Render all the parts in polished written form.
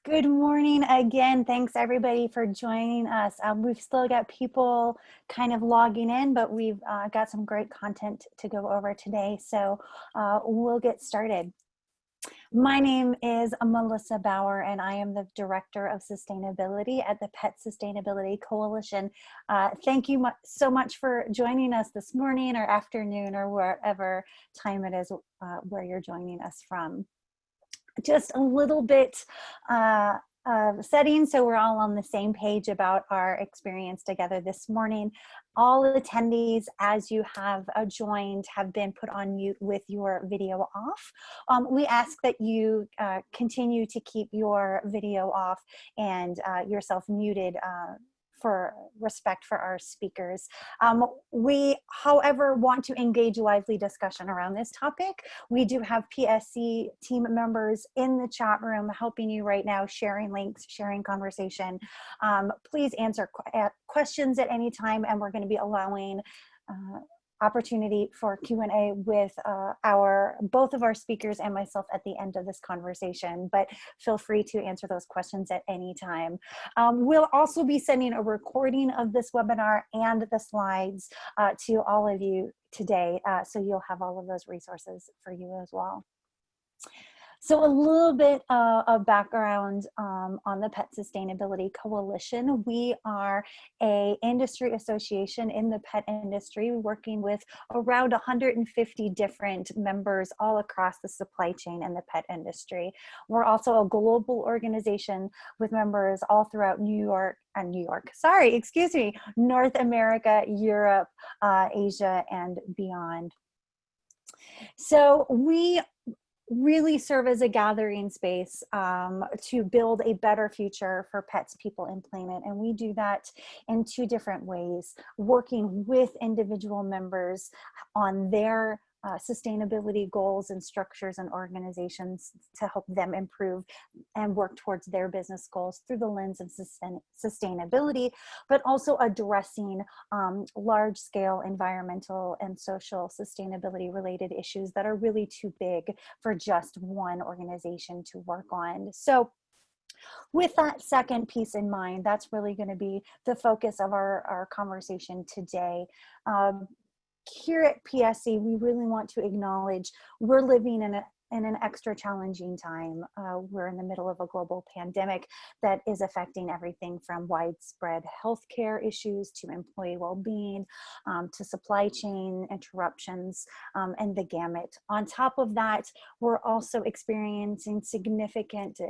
Good morning again. Thanks everybody for joining us. We've still got people kind of logging in, but we've got some great content to go over today. So we'll get started. My name is Melissa Bauer, and I am the Director of Sustainability at the Pet Sustainability Coalition. Thank you so much for joining us this morning or afternoon or wherever time it is where you're joining us from. Just a little bit of setting so we're all on the same page about our experience together this morning. All attendees, as you have joined, have been put on mute with your video off. We ask that you continue to keep your video off and yourself muted for respect for our speakers. We, however, want to engage lively discussion around this topic. We do have PSC team members in the chat room helping you right now, sharing links, sharing conversation. Please answer questions at any time, and we're going to be allowing opportunity for Q&A with both of our speakers and myself at the end of this conversation, but feel free to answer those questions at any time. We'll also be sending a recording of this webinar and the slides to all of you today, so you'll have all of those resources for you as well. So a little bit of background on the Pet Sustainability Coalition. We are an industry association in the pet industry working with around 150 different members all across the supply chain in the pet industry. We're also a global organization with members all throughout North America, Europe, Asia, and beyond. So we really serve as a gathering space to build a better future for pets, people, and planet. And we do that in two different ways, working with individual members on their sustainability goals and structures and organizations to help them improve and work towards their business goals through the lens of sustainability, but also addressing large-scale environmental and social sustainability related issues that are really too big for just one organization to work on. So with that second piece in mind, that's really going to be the focus of our conversation today. Here at PSC, we really want to acknowledge we're living in an extra challenging time. We're in the middle of a global pandemic that is affecting everything from widespread healthcare issues to employee well-being, to supply chain interruptions, and the gamut. On top of that, we're also experiencing significant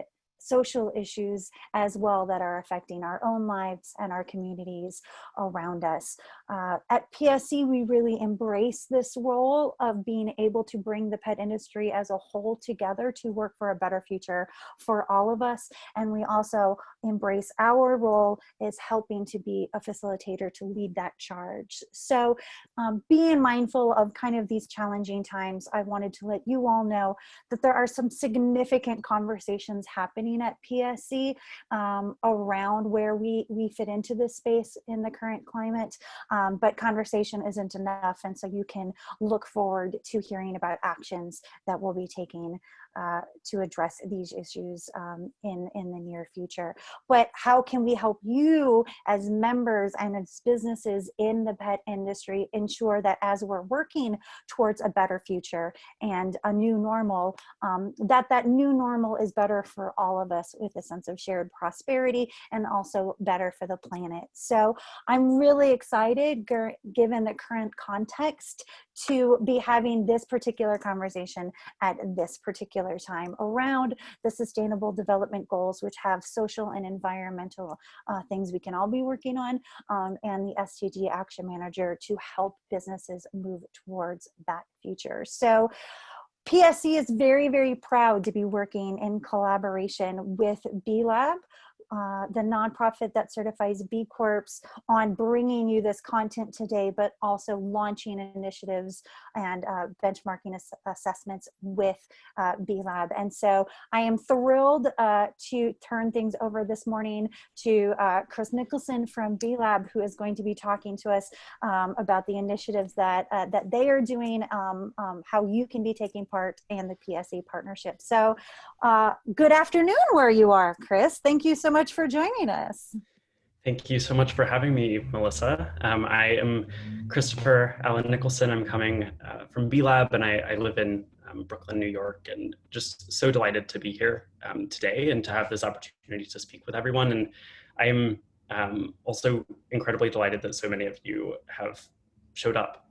social issues as well that are affecting our own lives and our communities around us. At PSC, we really embrace this role of being able to bring the pet industry as a whole together to work for a better future for all of us. And we also embrace our role as helping to be a facilitator to lead that charge. So being mindful of kind of these challenging times, I wanted to let you all know that there are some significant conversations happening at PSC around where we fit into this space in the current climate, but conversation isn't enough, and so you can look forward to hearing about actions that we'll be taking to address these issues in the near future. But how can we help you as members and as businesses in the pet industry ensure that as we're working towards a better future and a new normal, that new normal is better for all of us with a sense of shared prosperity and also better for the planet. So I'm really excited, given the current context, to be having this particular conversation at this particular time around the Sustainable Development Goals, which have social and environmental things we can all be working on, and the SDG Action Manager to help businesses move towards that future. So PSC is very, very proud to be working in collaboration with B Lab the nonprofit that certifies B Corps, on bringing you this content today, but also launching initiatives and benchmarking assessments with B Lab. And so I am thrilled to turn things over this morning to Chris Nicholson from B Lab, who is going to be talking to us about the initiatives that they are doing, how you can be taking part, and the PSA partnership. So good afternoon where you are, Chris. Thank you so much for joining us. Thank you so much for having me, Melissa. I am Christopher Allen Nicholson. I'm coming from B Lab, and I live in Brooklyn, New York, and just so delighted to be here today and to have this opportunity to speak with everyone. And I am also incredibly delighted that so many of you have showed up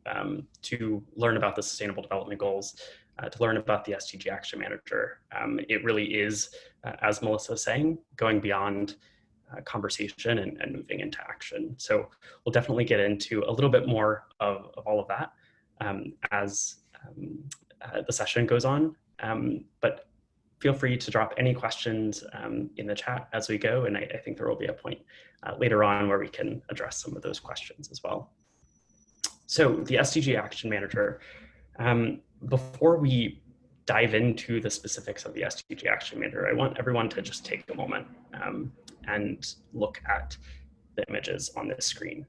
to learn about the Sustainable Development Goals, to learn about the SDG Action Manager. It really is, as Melissa was saying, going beyond conversation and moving into action. So we'll definitely get into a little bit more of all of that as the session goes on. But feel free to drop any questions in the chat as we go. And I think there will be a point later on where we can address some of those questions as well. So the SDG Action Manager, before we dive into the specifics of the SDG Action Manager, I want everyone to just take a moment and look at the images on this screen.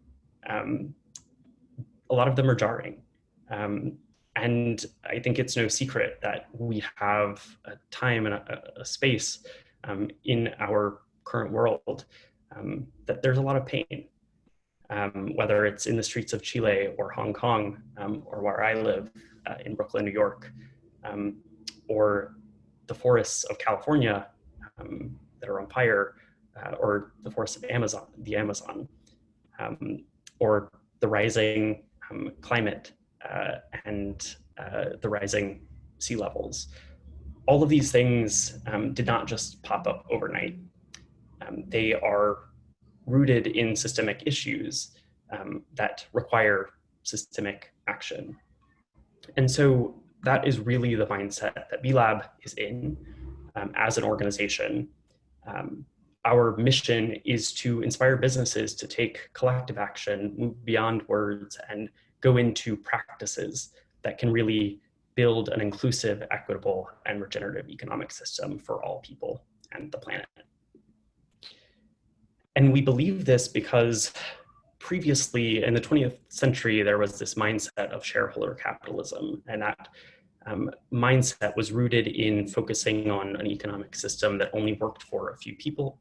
A lot of them are jarring. And I think it's no secret that we have a time and a space in our current world that there's a lot of pain. Whether it's in the streets of Chile or Hong Kong, or where I live in Brooklyn, New York, or the forests of California that are on fire, or the forests of the Amazon, or the rising climate and the rising sea levels. All of these things did not just pop up overnight. They are rooted in systemic issues that require systemic action. And so that is really the mindset that B Lab is in as an organization. Our mission is to inspire businesses to take collective action, move beyond words, and go into practices that can really build an inclusive, equitable, and regenerative economic system for all people and the planet. And we believe this because previously in the 20th century, there was this mindset of shareholder capitalism, and that mindset was rooted in focusing on an economic system that only worked for a few people.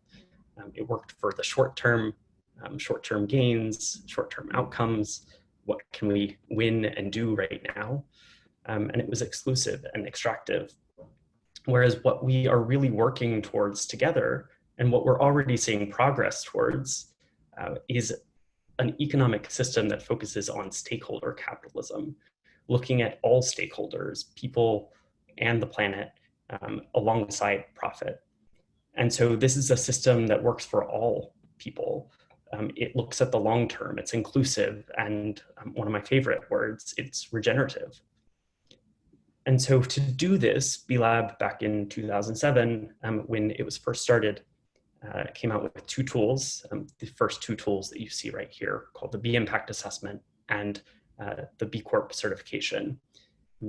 It worked for the short-term gains, short-term outcomes. What can we win and do right now? And it was exclusive and extractive. Whereas what we are really working towards together, and what we're already seeing progress towards, is an economic system that focuses on stakeholder capitalism, looking at all stakeholders, people and the planet, alongside profit. And so this is a system that works for all people. It looks at the long term, it's inclusive, and one of my favorite words, it's regenerative. And so to do this, B Lab back in 2007, when it was first started, came out with two tools, the first two tools that you see right here, called the B Impact Assessment and the B Corp certification.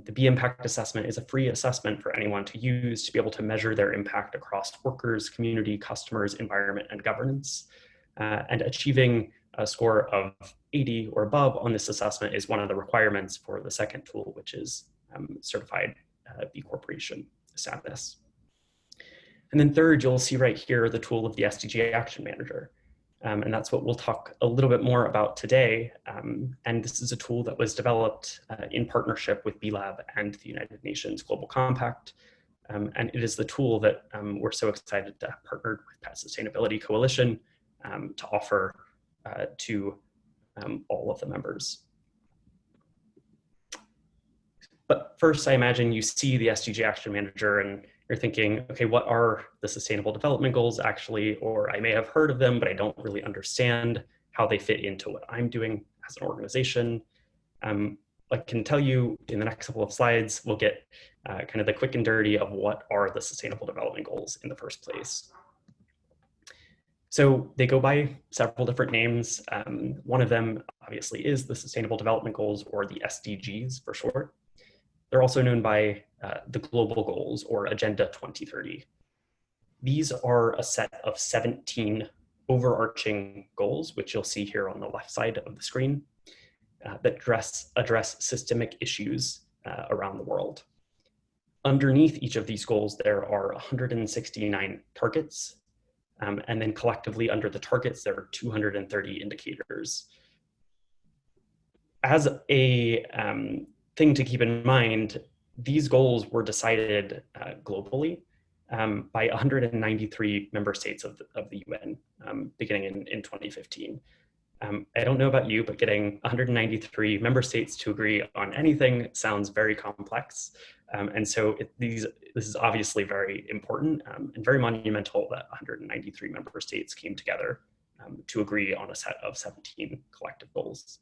The B Impact Assessment is a free assessment for anyone to use to be able to measure their impact across workers, community, customers, environment, and governance. And achieving a score of 80 or above on this assessment is one of the requirements for the second tool, which is certified B Corporation status. And then third, you'll see right here the tool of the SDG Action Manager. And that's what we'll talk a little bit more about today. And this is a tool that was developed in partnership with B Lab and the United Nations Global Compact. And it is the tool that we're so excited to have partnered with Pet Sustainability Coalition to offer to all of the members. But first, I imagine you see the SDG Action Manager and you're thinking, okay, what are the Sustainable Development Goals actually? Or I may have heard of them, but I don't really understand how they fit into what I'm doing as an organization. I can tell you in the next couple of slides, we'll get kind of the quick and dirty of what are the Sustainable Development Goals in the first place. So they go by several different names. One of them obviously is the Sustainable Development Goals, or the SDGs for short. They're also known by the Global Goals, or Agenda 2030. These are a set of 17 overarching goals, which you'll see here on the left side of the screen, that address systemic issues around the world. Underneath each of these goals, there are 169 targets. And then collectively under the targets, there are 230 indicators. As a thing to keep in mind, these goals were decided globally by 193 member states of the UN, beginning in 2015. I don't know about you, but getting 193 member states to agree on anything sounds very complex. And so this is obviously very important and very monumental that 193 member states came together to agree on a set of 17 collective goals.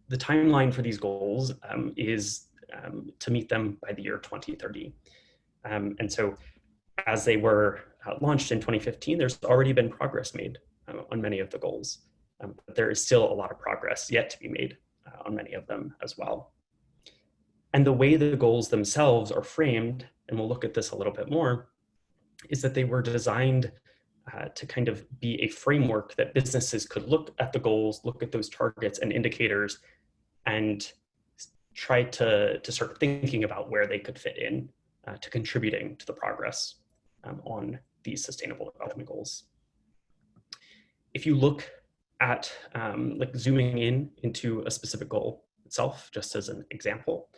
The timeline for these goals is to meet them by the year 2030. And so as they were launched in 2015, there's already been progress made on many of the goals. But there is still a lot of progress yet to be made on many of them as well. And the way the goals themselves are framed, and we'll look at this a little bit more, is that they were designed to kind of be a framework that businesses could look at the goals, look at those targets and indicators, and try to start thinking about where they could fit in to contributing to the progress on these sustainable development goals. If you look at like zooming into a specific goal itself, just as an example,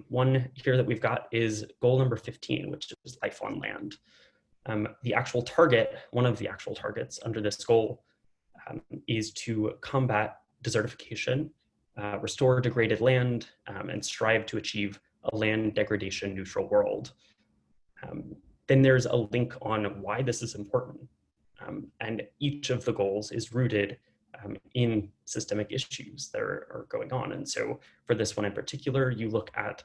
one here that we've got is goal number 15, which is life on land. The actual target, one of the actual targets under this goal is to combat desertification, restore degraded land, and strive to achieve a land degradation neutral world. Then there's a link on why this is important. And each of the goals is rooted in systemic issues that are going on. And so for this one in particular, you look at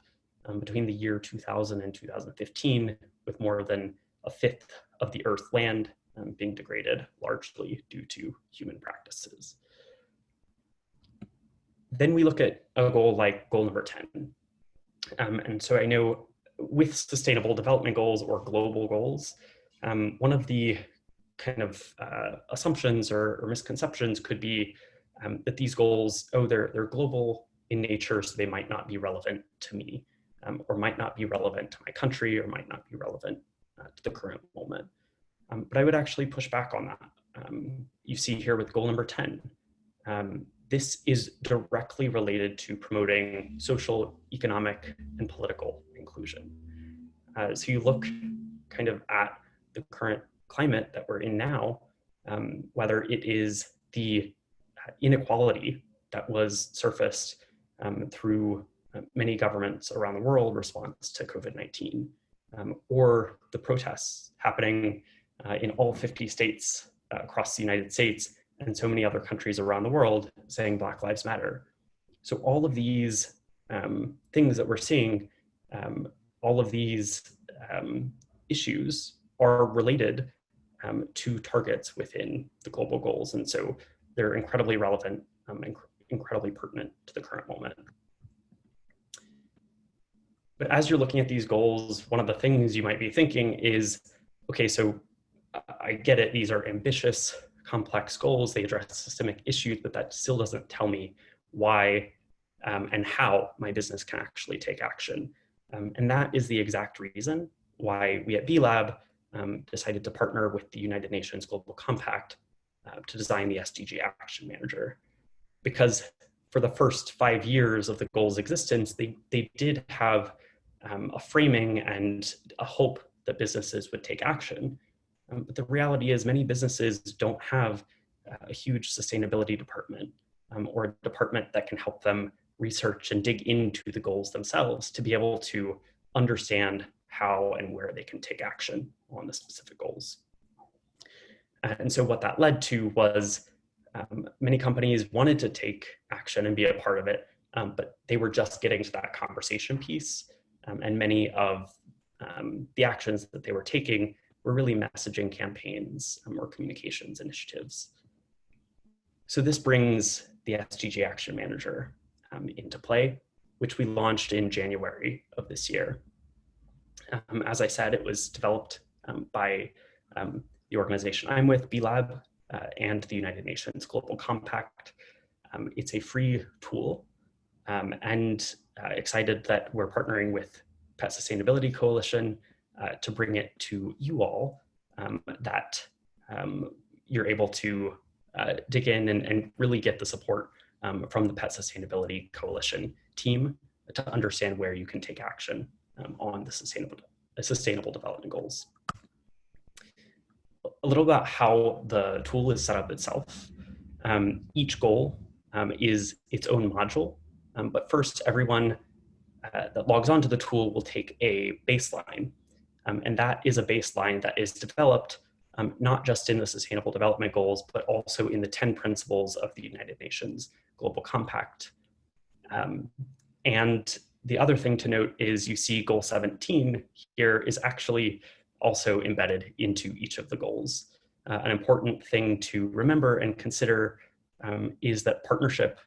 between the year 2000 and 2015, with more than a fifth of the Earth's land being degraded, largely due to human practices. Then we look at a goal like goal number 10. And so I know with sustainable development goals or global goals, one of the kind of assumptions or misconceptions could be that these goals, they're global in nature, so they might not be relevant to me, or might not be relevant to my country, or might not be relevant to the current moment. But I would actually push back on that. You see here with goal number 10, this is directly related to promoting social, economic, and political inclusion. So you look kind of at the current climate that we're in now, whether it is the inequality that was surfaced through many governments around the world response to COVID-19, or the protests happening in all 50 states across the United States and so many other countries around the world saying Black Lives Matter. So all of these things that we're seeing, all of these issues are related to targets within the global goals. And so they're incredibly relevant and incredibly pertinent to the current moment. But as you're looking at these goals, one of the things you might be thinking is, okay, so I get it, these are ambitious, complex goals, they address systemic issues, but that still doesn't tell me why and how my business can actually take action. And that is the exact reason why we at B-Lab decided to partner with the United Nations Global Compact to design the SDG Action Manager. Because for the first 5 years of the goal's existence, they did have a framing and a hope that businesses would take action. But the reality is many businesses don't have a huge sustainability department or a department that can help them research and dig into the goals themselves to be able to understand how and where they can take action on the specific goals. And so what that led to was many companies wanted to take action and be a part of it, but they were just getting to that conversation piece. And many of the actions that they were taking were really messaging campaigns or communications initiatives. So this brings the SDG Action Manager into play, which we launched in January of this year. As I said, it was developed by the organization I'm with, B-Lab, and the United Nations Global Compact. It's a free tool, and excited that we're partnering with Pet Sustainability Coalition to bring it to you all, that you're able to dig in and really get the support from the Pet Sustainability Coalition team to understand where you can take action on the sustainable development goals. A little about how the tool is set up itself. Each goal is its own module, but first everyone that logs onto the tool will take a baseline, and that is a baseline that is developed not just in the Sustainable Development Goals, but also in the 10 principles of the United Nations Global Compact. And the other thing to note is you see goal 17 here is actually also embedded into each of the goals. An important thing to remember and consider is that partnership,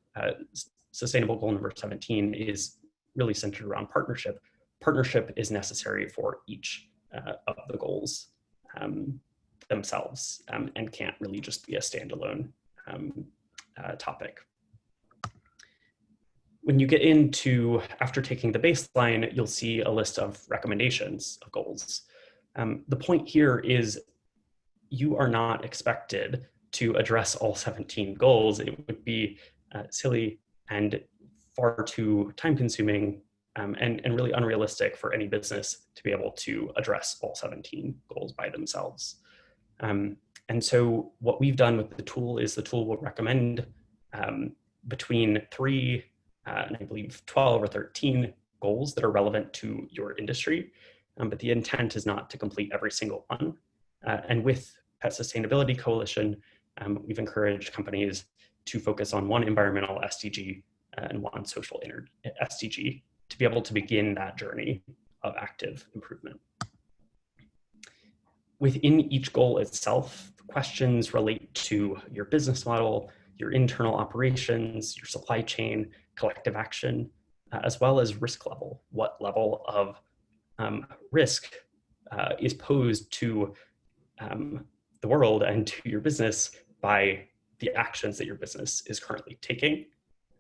sustainable goal number 17 is really centered around partnership. Partnership is necessary for each of the goals themselves and can't really just be a standalone topic. When you get into, after taking the baseline, you'll see a list of recommendations of goals. The point here is you are not expected to address all 17 goals. It would be silly and far too time consuming and really unrealistic for any business to be able to address all 17 goals by themselves. And so what we've done with the tool is the tool will recommend between 3 and I believe 12 or 13 goals that are relevant to your industry. But the intent is not to complete every single one. And with Pet Sustainability Coalition, we've encouraged companies to focus on one environmental SDG and one social SDG to be able to begin that journey of active improvement. Within each goal itself, questions relate to your business model, your internal operations, your supply chain, collective action, as well as risk level. What level of risk is posed to the world and to your business by the actions that your business is currently taking.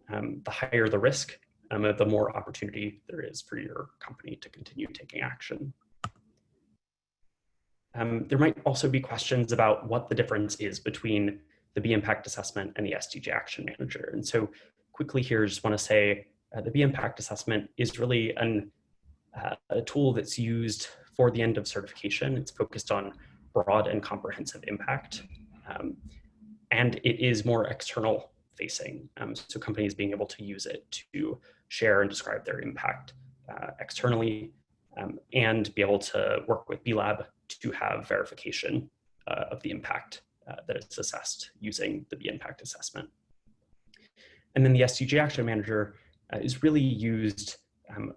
The higher the risk, the more opportunity there is for your company to continue taking action. There might also be questions about what the difference is between the B Impact Assessment and the SDG Action Manager. And so quickly here, I just want to say the B Impact Assessment is really a tool that's used for the end of certification. It's focused on broad and comprehensive impact. And it is more external facing. So companies being able to use it to share and describe their impact externally and be able to work with B-Lab to have verification of the impact that is assessed using the B Impact Assessment. And then the SDG Action Manager is really used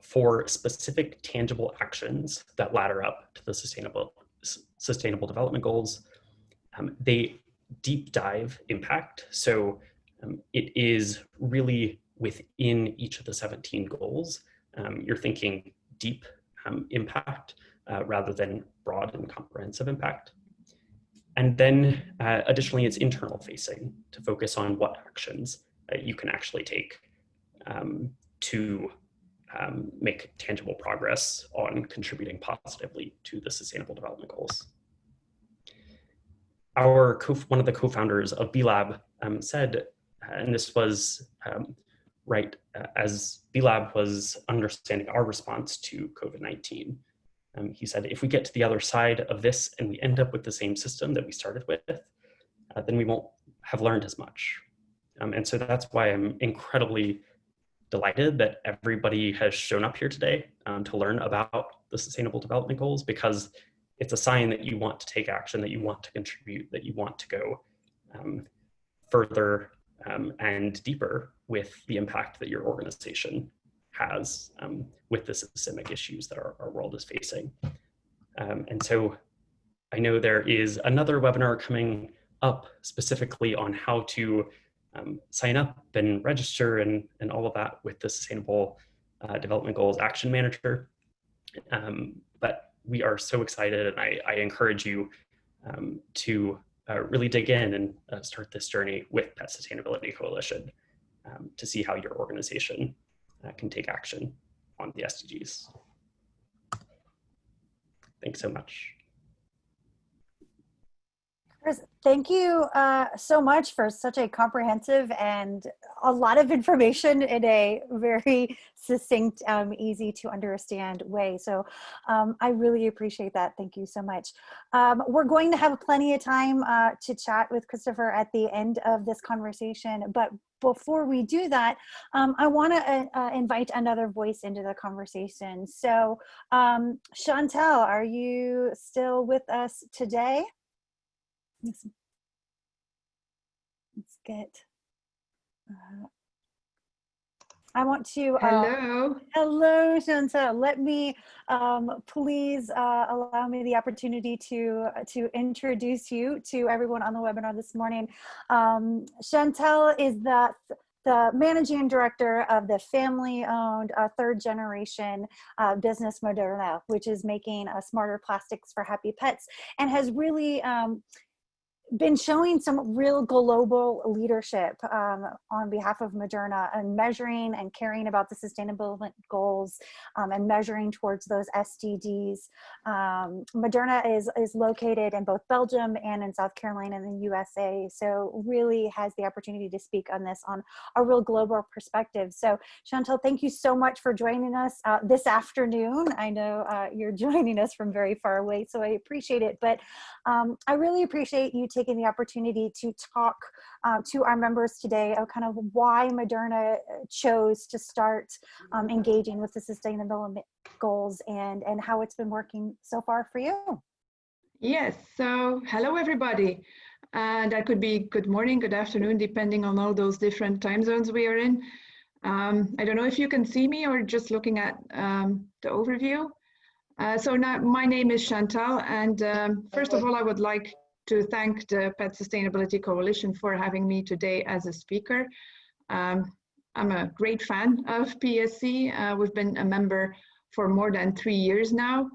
for specific tangible actions that ladder up to the sustainable development goals. They deep dive impact. So it is really within each of the 17 goals. You're thinking deep impact rather than broad and comprehensive impact. And then additionally, it's internal facing to focus on what actions you can actually take to make tangible progress on contributing positively to the Sustainable Development Goals. One of the co-founders of B-Lab said, and this was right as B-Lab was understanding our response to COVID-19. He said, if we get to the other side of this and we end up with the same system that we started with, then we won't have learned as much. And so that's why I'm incredibly delighted that everybody has shown up here today to learn about the Sustainable Development Goals, because it's a sign that you want to take action, that you want to contribute, that you want to go further and deeper with the impact that your organization has with the systemic issues that our world is facing. And so I know there is another webinar coming up specifically on how to sign up and register and all of that with the Sustainable Development Goals Action Manager. But we are so excited, and I encourage you to really dig in and start this journey with Pet Sustainability Coalition to see how your organization can take action on the SDGs. Thanks so much. Chris, thank you so much for such a comprehensive and a lot of information in a very succinct, easy to understand way. So I really appreciate that. Thank you so much. We're going to have plenty of time to chat with Christopher at the end of this conversation. But before we do that, I want to invite another voice into the conversation. So Chantal, are you still with us today? Let's get, I want to, hello Chantal, let me please allow me the opportunity to introduce you to everyone on the webinar this morning. Chantal is the managing director of the family-owned third generation business Moderna, which is making smarter plastics for happy pets, and has really been showing some real global leadership on behalf of Moderna and measuring and caring about the sustainable goals and measuring towards those SDGs. Moderna is located in both Belgium and in South Carolina in the USA, so really has the opportunity to speak on this on a real global perspective. So Chantal, thank you so much for joining us this afternoon. I know you're joining us from very far away, so I appreciate it, but I really appreciate you taking the opportunity to talk to our members today of kind of why Moderna chose to start engaging with the sustainability goals and how it's been working so far for you. Yes, so hello everybody. That could be good morning, good afternoon, depending on all those different time zones we are in. I don't know if you can see me or just looking at the overview. So now my name is Chantal, and first of all, I would like to thank the Pet Sustainability Coalition for having me today as a speaker. I'm a great fan of PSC. We've been a member for more than 3 years now.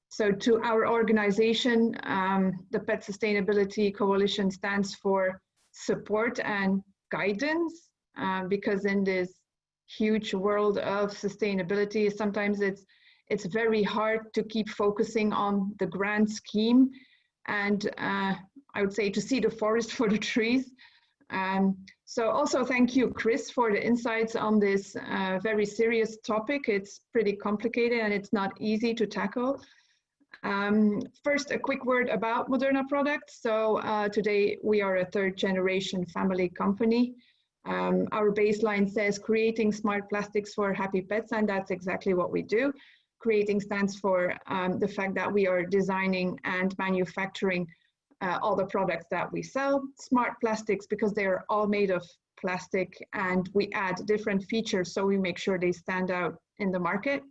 So to our organization, the Pet Sustainability Coalition stands for support and guidance, because in this huge world of sustainability, sometimes it's very hard to keep focusing on the grand scheme and I would say to see the forest for the trees. So also thank you, Chris, for the insights on this very serious topic. It's pretty complicated and it's not easy to tackle. First, a quick word about Moderna products. So today we are a third generation family company. Our baseline says creating smart plastics for happy pets, and that's exactly what we do. Creating stands for the fact that we are designing and manufacturing all the products that we sell. Smart plastics because they are all made of plastic, and we add different features so we make sure they stand out in the market.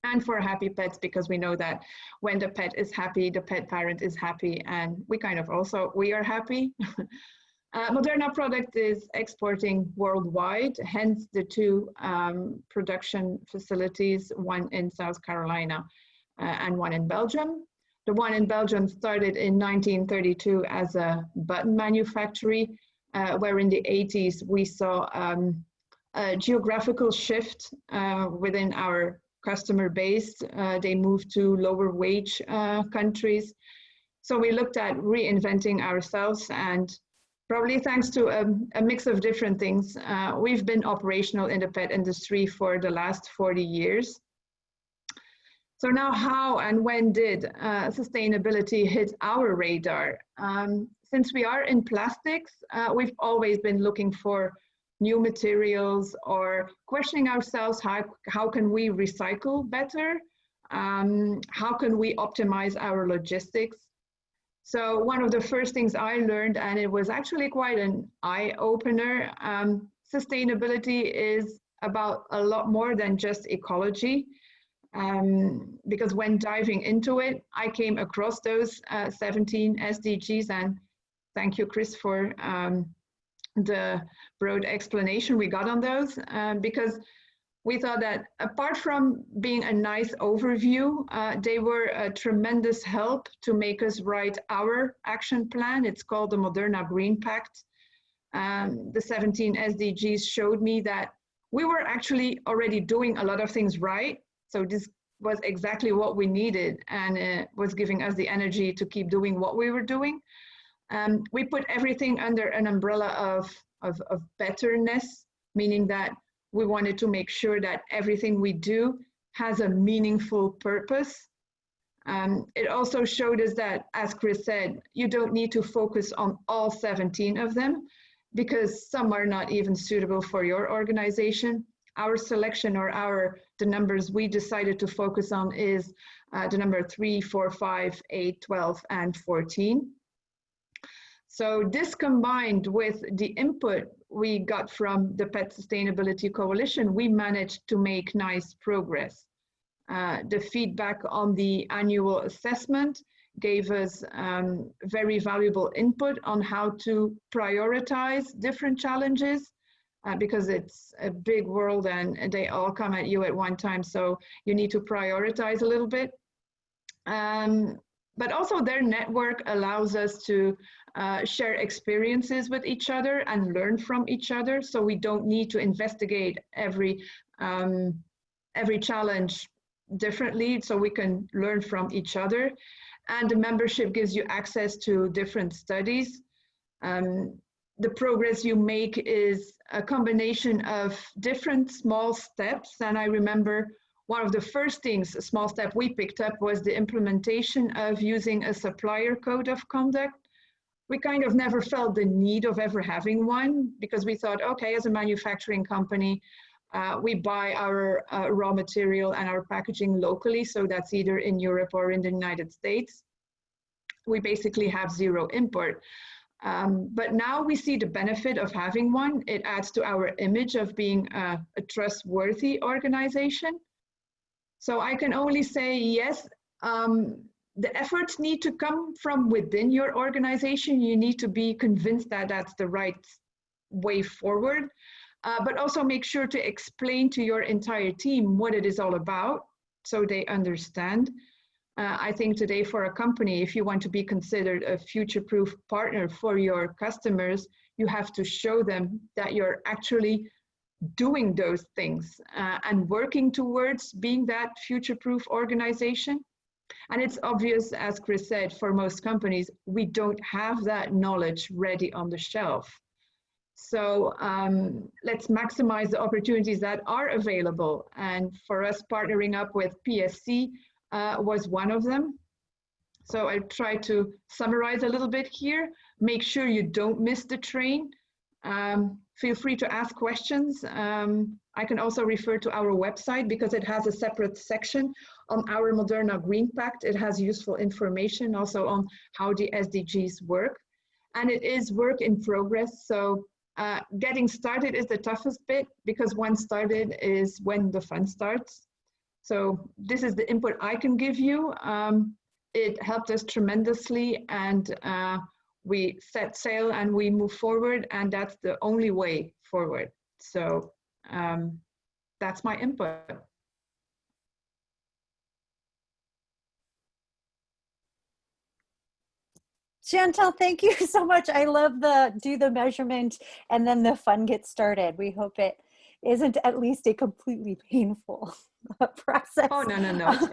And for happy pets because we know that when the pet is happy, the pet parent is happy, and we are happy. Moderna product is exporting worldwide, hence the two production facilities, one in South Carolina and one in Belgium. The one in Belgium started in 1932 as a button manufactory, where in the 80s we saw a geographical shift within our customer base. They moved to lower wage countries. So we looked at reinventing ourselves, and probably thanks to a mix of different things, we've been operational in the pet industry for the last 40 years. So now how and when did sustainability hit our radar? Since we are in plastics, we've always been looking for new materials or questioning ourselves, how can we recycle better? How can we optimize our logistics? So one of the first things I learned, and it was actually quite an eye-opener, sustainability is about a lot more than just ecology. because when diving into it, I came across those 17 SDGs, and thank you, Chris, for the broad explanation we got on those, because we thought that apart from being a nice overview, they were a tremendous help to make us write our action plan. It's called the Moderna Green Pact. The 17 SDGs showed me that we were actually already doing a lot of things right. So this was exactly what we needed, and it was giving us the energy to keep doing what we were doing. We put everything under an umbrella of betterness, meaning that we wanted to make sure that everything we do has a meaningful purpose. It also showed us that, as Chris said, you don't need to focus on all 17 of them, because some are not even suitable for your organization. Our selection, or the numbers we decided to focus on, is the number 3, 4, 5, 8, 12, and 14. So this, combined with the input we got from the Pet Sustainability Coalition, we managed to make nice progress. The feedback on the annual assessment gave us very valuable input on how to prioritize different challenges, because it's a big world and they all come at you at one time, so you need to prioritize a little bit. But also their network allows us to share experiences with each other and learn from each other, so we don't need to investigate every challenge differently, so we can learn from each other. And the membership gives you access to different studies. The progress you make is a combination of different small steps, and I remember one of the first things, a small step we picked up, was the implementation of using a supplier code of conduct. We kind of never felt the need of ever having one, because we thought, okay, as a manufacturing company, we buy our raw material and our packaging locally, so that's either in Europe or in the United States. We basically have zero import. But now we see the benefit of having one. It adds to our image of being a trustworthy organization. So I can only say, yes, the efforts need to come from within your organization. You need to be convinced that that's the right way forward, but also make sure to explain to your entire team what it is all about, so they understand. I think today, for a company, if you want to be considered a future-proof partner for your customers, you have to show them that you're actually doing those things and working towards being that future-proof organization. And it's obvious, as Chris said, for most companies, we don't have that knowledge ready on the shelf. So let's maximize the opportunities that are available. And for us, partnering up with PSC was one of them. So I try to summarize a little bit here. Make sure you don't miss the train. Feel free to ask questions. I can also refer to our website, because it has a separate section on our Moderna Green Pact. It has useful information also on how the SDGs work. And it is work in progress. So getting started is the toughest bit, because once started is when the fun starts. So this is the input I can give you. It helped us tremendously, and we set sail and we move forward, and that's the only way forward. So that's my input. Chantal, thank you so much. I love the do the measurement and then the fun gets started. We hope it isn't at least a completely painful process. Oh, no,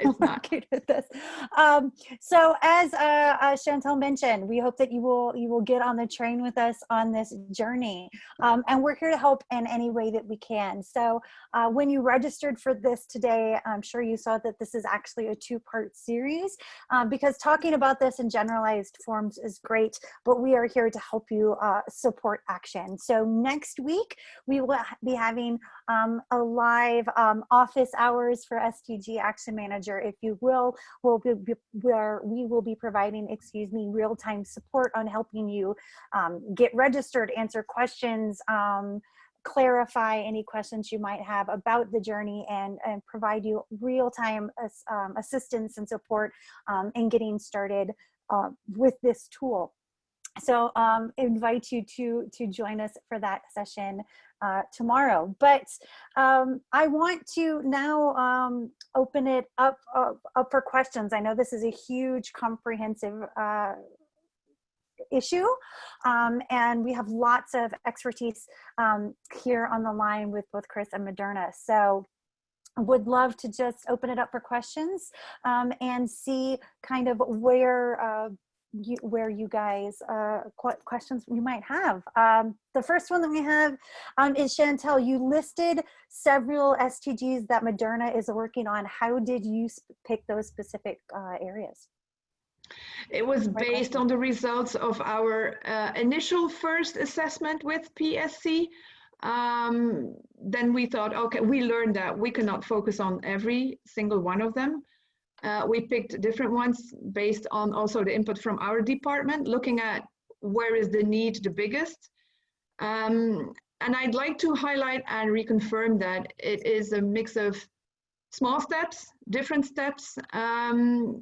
it's not. With this. So as Chantal mentioned, we hope that you will get on the train with us on this journey. And we're here to help in any way that we can. So when you registered for this today, I'm sure you saw that this is actually a two-part series, because talking about this in generalized forms is great, but we are here to help you support action. So next week, we will be having a live office hours for SDG Action Manager, if you will, where we will be providing, real-time support on helping you get registered, answer questions, clarify any questions you might have about the journey and provide you real-time assistance and support in getting started with this tool. So invite you to join us for that session tomorrow. But I want to now open it up for questions. I know this is a huge, comprehensive issue, and we have lots of expertise here on the line with both Chris and Moderna. So would love to just open it up for questions and see kind of where you guys, questions you might have. The first one that we have is Chantel. You listed several SDGs that Moderna is working on. How did you pick those specific areas? It was based on the results of our initial first assessment with PSC. Then we thought, okay, we learned that we cannot focus on every single one of them. We picked different ones based on also the input from our department, looking at where is the need the biggest. And I'd like to highlight and reconfirm that it is a mix of small steps, different steps.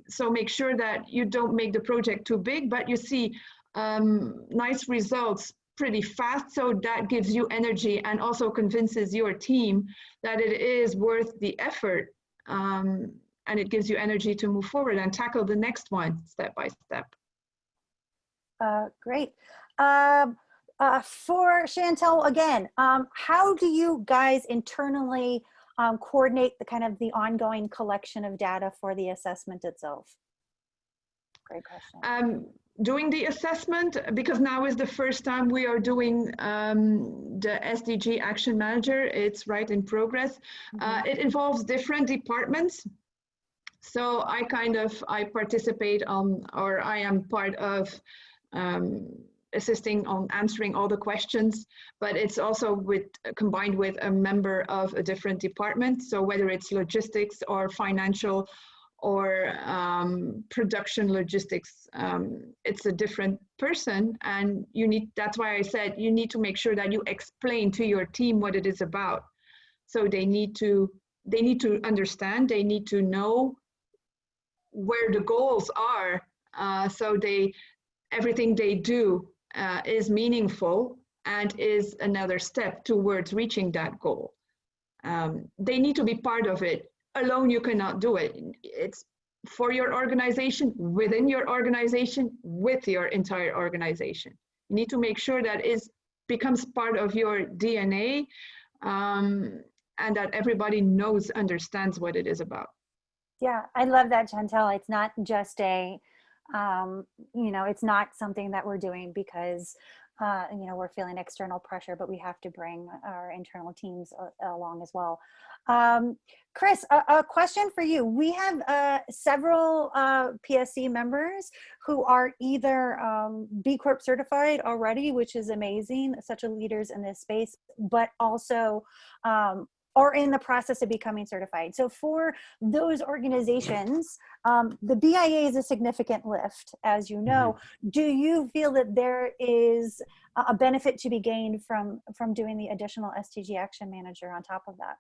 So make sure that you don't make the project too big, but you see nice results pretty fast. So that gives you energy and also convinces your team that it is worth the effort. And it gives you energy to move forward and tackle the next one step by step. Great. For Chantel again, how do you guys internally coordinate the kind of the ongoing collection of data for the assessment itself? Great question. Doing the assessment, because now is the first time we are doing the SDG Action Manager. It's right in progress. It involves different departments. So I participate on, or I am part of assisting on answering all the questions, but it's also combined with a member of a different department. So whether it's logistics or financial or production logistics, it's a different person, and that's why I said you need to make sure that you explain to your team what it is about. So they need to understand, they need to know where the goals are, so everything they do is meaningful and is another step towards reaching that goal. They need to be part of it. Alone you cannot do it. It's for your organization, within your organization, with your entire organization. You need to make sure that it becomes part of your DNA, and that everybody understands what it is about. Yeah, I love that, Chantel. It's not just it's not something that we're doing because, we're feeling external pressure, but we have to bring our internal teams along as well. Chris, a question for you. We have several PSC members who are either B Corp certified already, which is amazing, such a leaders in this space, but also or in the process of becoming certified. So for those organizations, the BIA is a significant lift, as you know. Do you feel that there is a benefit to be gained from doing the additional SDG Action Manager on top of that?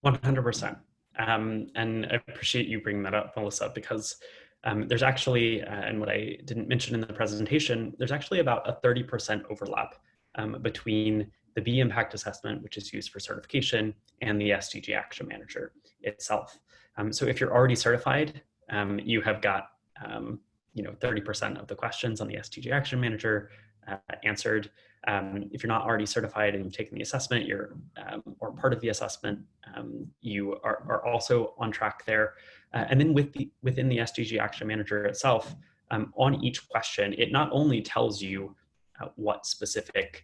100%. And I appreciate you bringing that up, Melissa, because there's actually, and what I didn't mention in the presentation, there's actually about a 30% overlap between the B impact assessment, which is used for certification, and the SDG Action Manager itself. So if you're already certified, you have got 30% of the questions on the SDG Action Manager answered. If you're not already certified and you've taken the assessment, or part of the assessment, you are also on track there. And then within the SDG Action Manager itself, on each question, it not only tells you what specific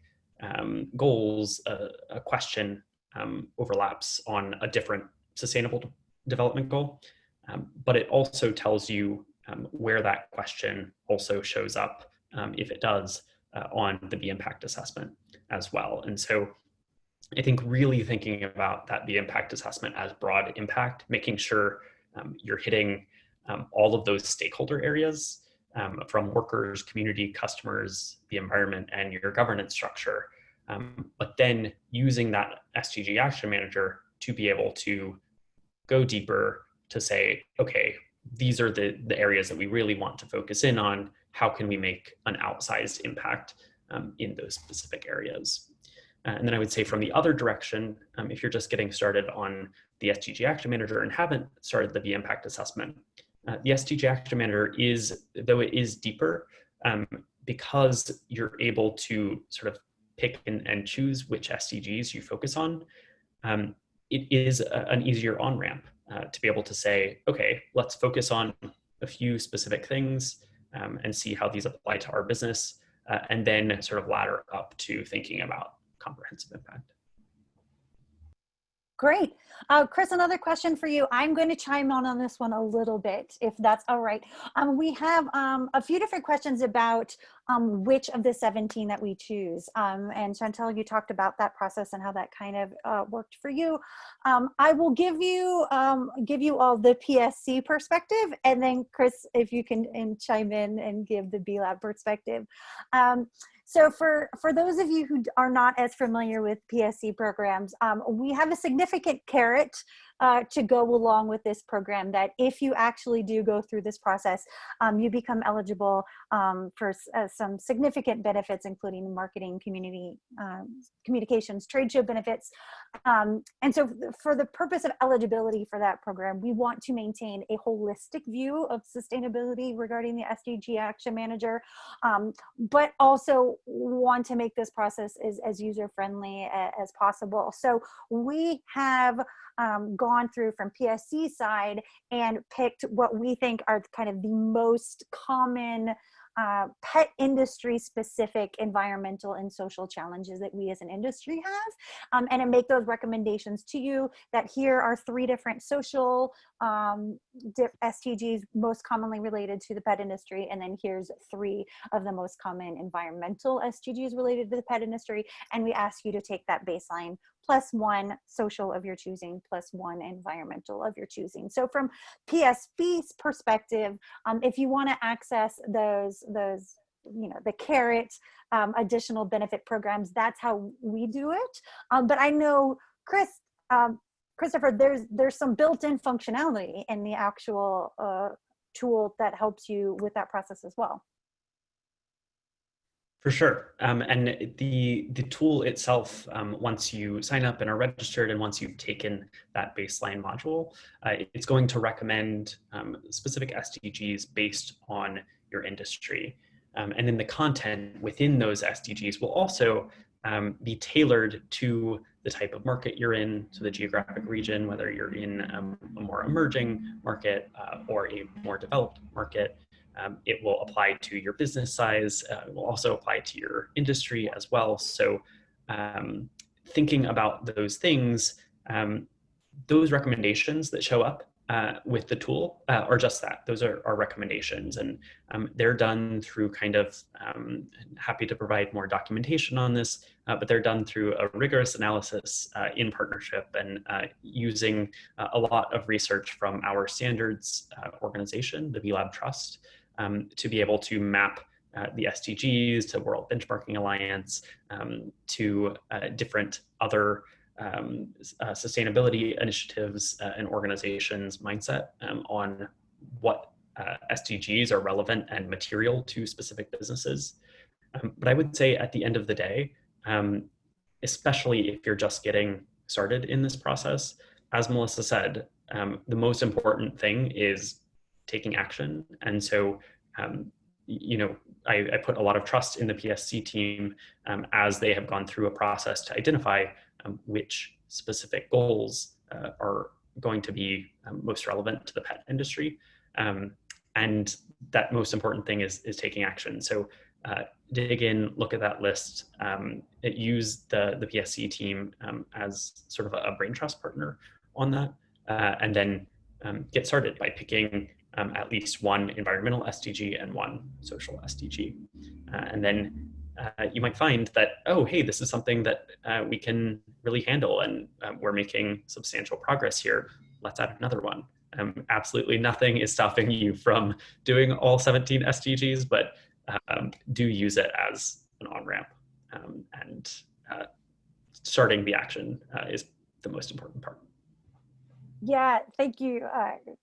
goals a question overlaps on a different sustainable development goal, but it also tells you where that question also shows up, if it does, on the B impact assessment as well. And so I think really thinking about that B impact assessment as broad impact, making sure you're hitting all of those stakeholder areas, from workers, community, customers, the environment, and your governance structure, but then using that SDG Action Manager to be able to go deeper to say, okay, these are the areas that we really want to focus in on. How can we make an outsized impact in those specific areas? And then I would say from the other direction, if you're just getting started on the SDG Action Manager and haven't started the V Impact Assessment, the SDG Action Manager though it is deeper, because you're able to sort of pick and choose which SDGs you focus on, it is an easier on-ramp to be able to say, okay, let's focus on a few specific things and see how these apply to our business, and then sort of ladder up to thinking about comprehensive impact. Great. Chris, another question for you. I'm going to chime on this one a little bit, if that's all right. We have a few different questions about which of the 17 that we choose. And Chantel, you talked about that process and how that kind of worked for you. I will give you all the PSC perspective, and then Chris, if you can chime in and give the B-Lab perspective. So for those of you who are not as familiar with PSC programs, we have a significant carrot to go along with this program, that if you actually do go through this process, you become eligible for some significant benefits, including marketing, community communications, trade show benefits. And so for the purpose of eligibility for that program, we want to maintain a holistic view of sustainability regarding the SDG Action Manager, but also want to make this process as user-friendly as possible. So we have gone through from PSC side and picked what we think are kind of the most common pet industry specific environmental and social challenges that we as an industry have, and to make those recommendations to you, that here are 3 different social SDGs most commonly related to the pet industry, and then here's 3 of the most common environmental SDGs related to the pet industry, and we ask you to take that baseline plus 1 social of your choosing, plus 1 environmental of your choosing. So from PSB's perspective, if you want to access those, the carrot additional benefit programs, that's how we do it. But I know, Christopher, there's some built-in functionality in the actual tool that helps you with that process as well. For sure. And the tool itself, once you sign up and are registered, and once you've taken that baseline module, it's going to recommend specific SDGs based on your industry. And then the content within those SDGs will also be tailored to the type of market you're in, so the geographic region, whether you're in a more emerging market or a more developed market. It will apply to your business size. It will also apply to your industry as well. So thinking about those things, those recommendations that show up with the tool are just that. Those are recommendations, and they're done through kind of, happy to provide more documentation on this, but they're done through a rigorous analysis in partnership and using a lot of research from our standards organization, the B-Lab Trust, to be able to map the SDGs to World Benchmarking Alliance, to different other sustainability initiatives and organizations' mindset on what SDGs are relevant and material to specific businesses. But I would say at the end of the day, especially if you're just getting started in this process, as Melissa said, the most important thing is taking action. And so, I put a lot of trust in the PSC team as they have gone through a process to identify which specific goals are going to be most relevant to the pet industry. And that most important thing is taking action. So dig in, look at that list, use the PSC team as sort of a brain trust partner on that, and then get started by picking at least 1 environmental SDG and 1 social SDG. And then you might find that, oh, hey, this is something that we can really handle, and we're making substantial progress here. Let's add another one. Absolutely nothing is stopping you from doing all 17 SDGs, but do use it as an on-ramp. And starting the action is the most important part. Yeah, thank you,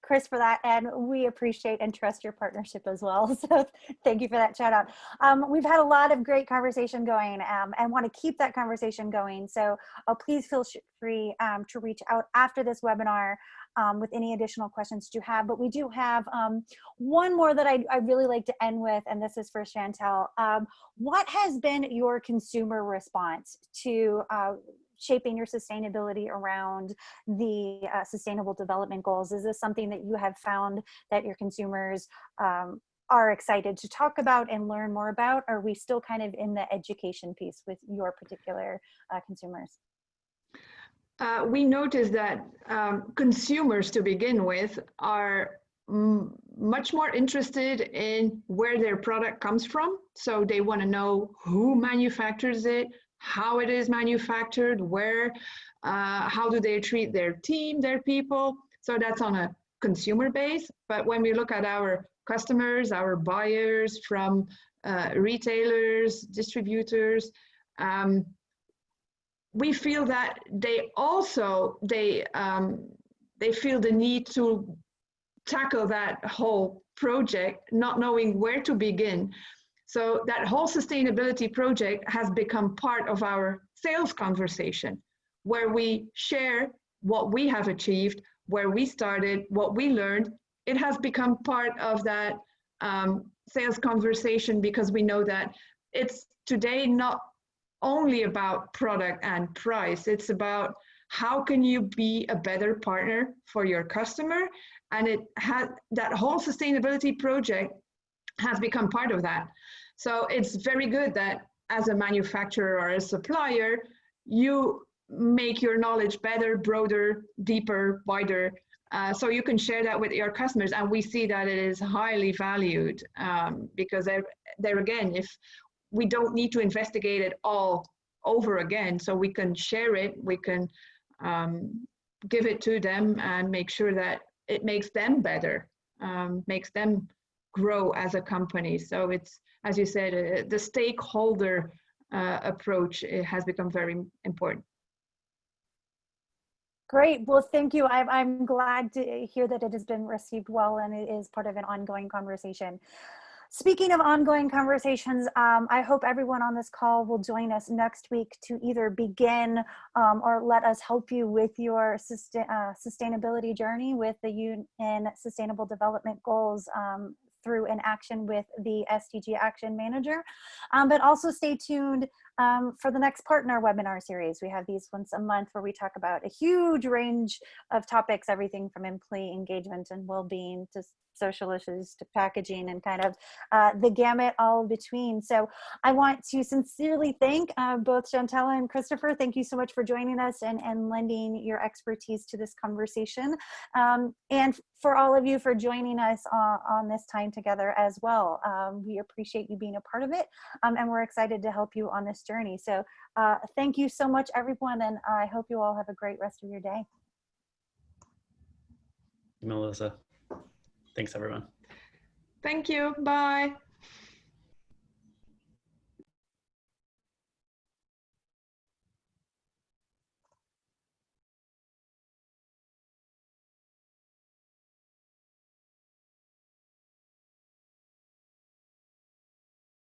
Chris, for that. And we appreciate and trust your partnership as well. So thank you for that shout out. We've had a lot of great conversation going and want to keep that conversation going. So please feel free to reach out after this webinar with any additional questions you have. But we do have one more that I'd really like to end with, and this is for Chantal. What has been your consumer response to shaping your sustainability around the Sustainable Development Goals? Is this something that you have found that your consumers are excited to talk about and learn more about? Or are we still kind of in the education piece with your particular consumers? We noticed that consumers, to begin with, are much more interested in where their product comes from. So they want to know who manufactures it, how it is manufactured, where, how do they treat their team, their people. So that's on a consumer base. But when we look at our customers, our buyers from retailers, distributors, we feel that they also, they feel the need to tackle that whole project, not knowing where to begin. So that whole sustainability project has become part of our sales conversation, where we share what we have achieved, where we started, what we learned. It has become part of that sales conversation, because we know that it's today not only about product and price. It's about how can you be a better partner for your customer. And it has, that whole sustainability project has become part of that. So it's very good that as a manufacturer or a supplier, you make your knowledge better, broader, deeper, wider, so you can share that with your customers. And we see that it is highly valued, because there again, if we don't need to investigate it all over again, so we can share it, we can give it to them and make sure that it makes them better, makes them grow as a company. So it's, as you said, the stakeholder approach has become very important. Great. Well, thank you. I'm glad to hear that it has been received well and it is part of an ongoing conversation. Speaking of ongoing conversations, I hope everyone on this call will join us next week to either begin or let us help you with your sustainability journey with the UN Sustainable Development Goals through an action with the SDG Action Manager. But also stay tuned for the next partner webinar series. We have these once a month where we talk about a huge range of topics, everything from employee engagement and well-being to social issues to packaging and kind of the gamut all between. So I want to sincerely thank both Chantal and Christopher. Thank you so much for joining us and lending your expertise to this conversation. And for all of you for joining us on this time together as well. We appreciate you being a part of it, and we're excited to help you on this journey. So thank you so much, everyone, and I hope you all have a great rest of your day. Melissa. Thanks, everyone. Thank you. Bye.